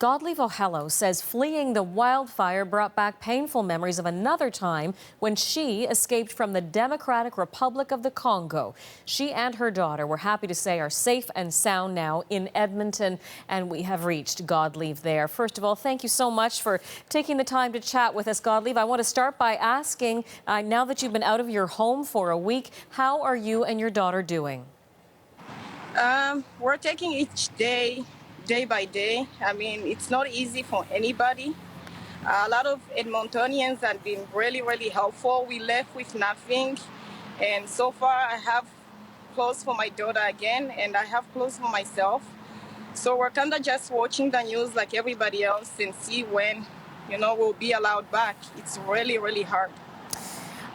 Godelive Ohelo says fleeing the wildfire brought back painful memories of another time when she escaped from the Democratic Republic of the Congo. She and her daughter, we're happy to say, are safe and sound now in Edmonton, and we have reached Godelive there. First of all, thank you so much for taking the time to chat with us, Godelive. I want to start by asking, now that you've been out of your home for a week, how are you and your daughter doing? We're taking each day by day. I mean, it's not easy for anybody. A lot of Edmontonians have been really helpful. We left with nothing, and so far I have clothes for my daughter again, and I have clothes for myself. So we're kind of just watching the news like everybody else and see when, we'll be allowed back. It's really hard.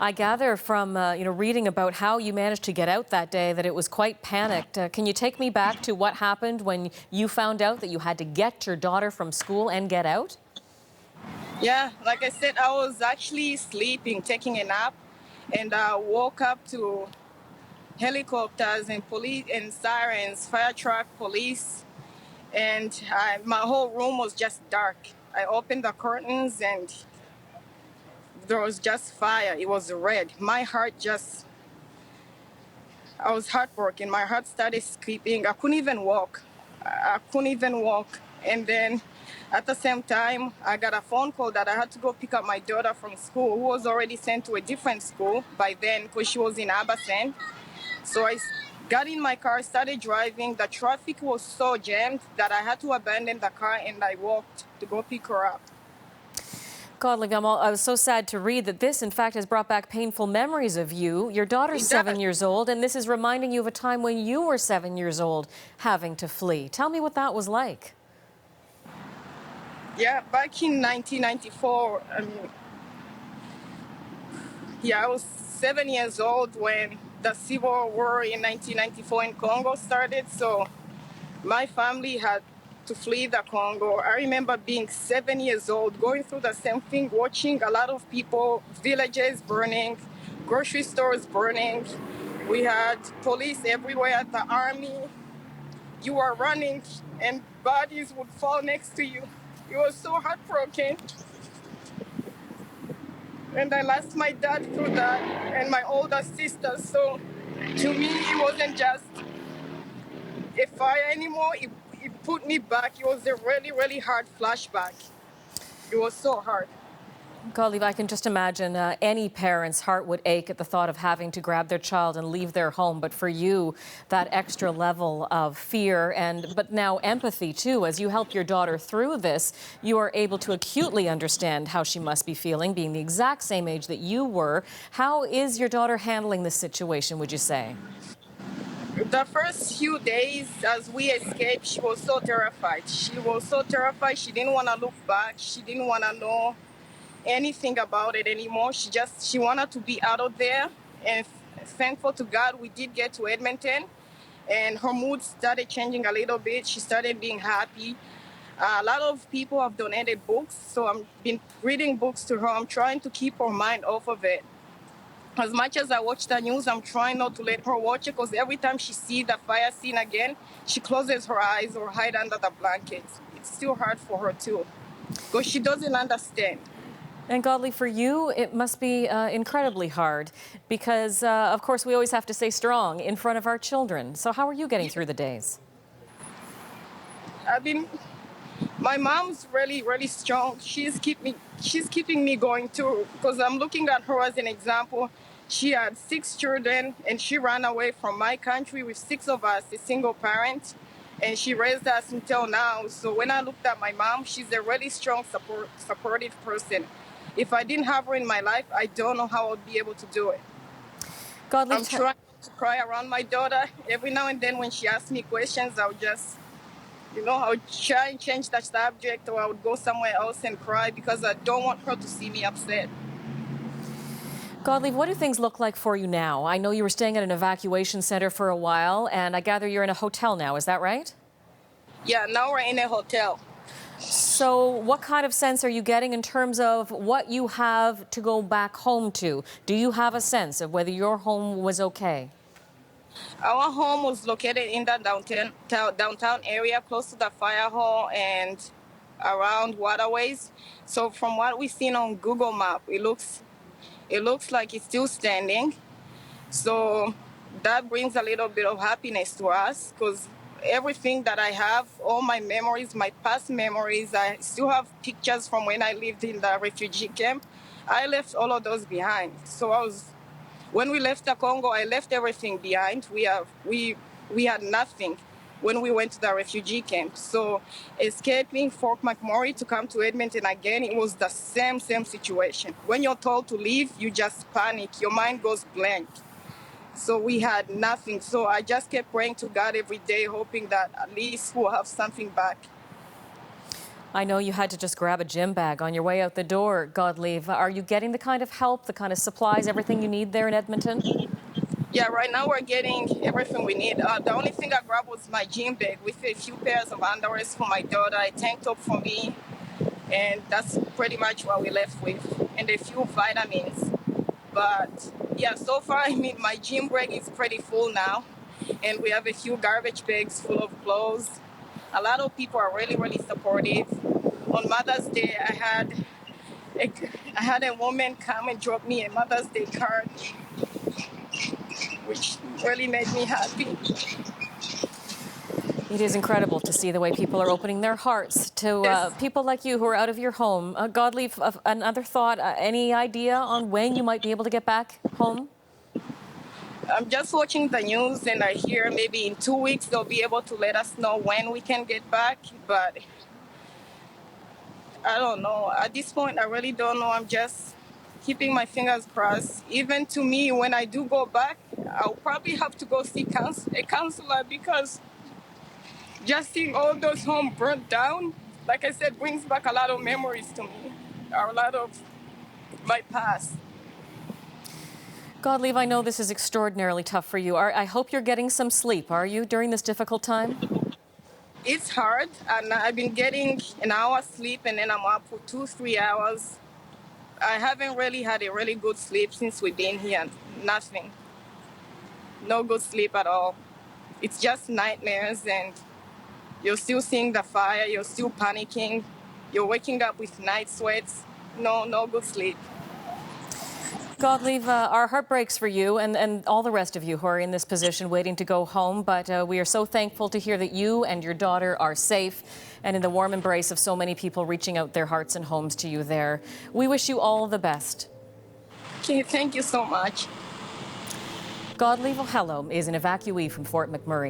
I gather from reading about how you managed to get out that day that it was quite panicked. Can you take me back to what happened when you found out that you had to get your daughter from school and get out? Yeah, like I said, I was actually sleeping, taking a nap, and I woke up to helicopters and police and sirens, fire truck, police, and my whole room was just dark. I opened the curtains and there was just fire. It was red. I was heartbroken. My heart started skipping. I couldn't even walk. And then at the same time, I got a phone call that I had to go pick up my daughter from school, who was already sent to a different school by then because she was in Abasent. So I got in my car, started driving. The traffic was so jammed that I had to abandon the car and I walked to go pick her up. Godelive, I was so sad to read that this, in fact, has brought back painful memories of you. Your daughter's 7 years old, and this is reminding you of a time when you were 7 years old having to flee. Tell me what that was like. Yeah, back in 1994, I was 7 years old when the Civil War in 1994 in Congo started, so my family had to flee the Congo. I remember being 7 years old, going through the same thing, watching a lot of people, villages burning, grocery stores burning. We had police everywhere, the army. You were running and bodies would fall next to you. It was so heartbroken. And I lost my dad through that and my older sister. So to me, it wasn't just a fire anymore. It put me back. It was a really hard flashback. It was so hard. Godelive, I can just imagine any parent's heart would ache at the thought of having to grab their child and leave their home. But for you, that extra level of fear but now empathy too, as you help your daughter through this, you are able to acutely understand how she must be feeling, being the exact same age that you were. How is your daughter handling this situation, would you say? The first few days as we escaped, she was so terrified. She didn't want to look back. She didn't want to know anything about it anymore. She wanted to be out of there. And thankful to God, we did get to Edmonton. And her mood started changing a little bit. She started being happy. A lot of people have donated books. So I've been reading books to her. I'm trying to keep her mind off of it. As much as I watch the news, I'm trying not to let her watch it because every time she sees the fire scene again, she closes her eyes or hide under the blankets. It's still hard for her too because she doesn't understand. And Godelive, for you, it must be incredibly hard because, of course, we always have to stay strong in front of our children. So how are you getting through the days? My mom's really strong. She's keeping me going too because I'm looking at her as an example. She had 6 children and she ran away from my country with 6 of us, a single parent, and she raised us until now. So when I looked at my mom, she's a really strong, supportive person. If I didn't have her in my life, I don't know how I would be able to do it. I'm trying to cry around my daughter. Every now and then when she asks me questions, I would just I would try and change the subject or I would go somewhere else and cry because I don't want her to see me upset. Godelive, what do things look like for you now? I know you were staying at an evacuation center for a while, and I gather you're in a hotel now. Is that right? Yeah, now we're in a hotel. So what kind of sense are you getting in terms of what you have to go back home to? Do you have a sense of whether your home was okay? Our home was located in the downtown area, close to the fire hall, and around waterways. So from what we've seen on Google Map, it looks like it's still standing. So that brings a little bit of happiness to us, because everything that I have, all my memories, my past memories, I still have pictures from when I lived in the refugee camp. I left all of those behind. So when we left the Congo, I left everything behind. We had nothing when we went to the refugee camp. So escaping Fort McMurray to come to Edmonton again, it was the same situation. When you're told to leave, you just panic. Your mind goes blank. So we had nothing. So I just kept praying to God every day, hoping that at least we'll have something back. I know you had to just grab a gym bag on your way out the door, Godelive. Are you getting the kind of help, the kind of supplies, everything you need there in Edmonton? Yeah, right now we're getting everything we need. The only thing I grabbed was my gym bag with a few pairs of underwears for my daughter, a tank top for me, and that's pretty much what we left with, and a few vitamins. But yeah, so far, I mean, my gym bag is pretty full now, and we have a few garbage bags full of clothes. A lot of people are really supportive. On Mother's Day, I had a woman come and drop me a Mother's Day card, which really made me happy. It is incredible to see the way people are opening their hearts to people like you who are out of your home. Godelive, another thought, any idea on when you might be able to get back home? I'm just watching the news, and I hear maybe in 2 weeks they'll be able to let us know when we can get back. But I don't know. At this point, I really don't know. I'm just keeping my fingers crossed. Even to me, when I do go back, I'll probably have to go see a counselor, because just seeing all those homes burnt down, like I said, brings back a lot of memories to me, a lot of my past. Godelive, I know this is extraordinarily tough for you. I hope you're getting some sleep, are you, during this difficult time? It's hard, and I've been getting an hour sleep, and then I'm up for 2-3 hours. I haven't really had a really good sleep since we've been here. Nothing. No good sleep at all. It's just nightmares, and you're still seeing the fire, you're still panicking, you're waking up with night sweats. No good sleep. Godelive, our heart breaks for you and all the rest of you who are in this position waiting to go home, but we are so thankful to hear that you and your daughter are safe and in the warm embrace of so many people reaching out their hearts and homes to you there. We wish you all the best. Okay, thank you so much. Godelive Ohelo is an evacuee from Fort McMurray.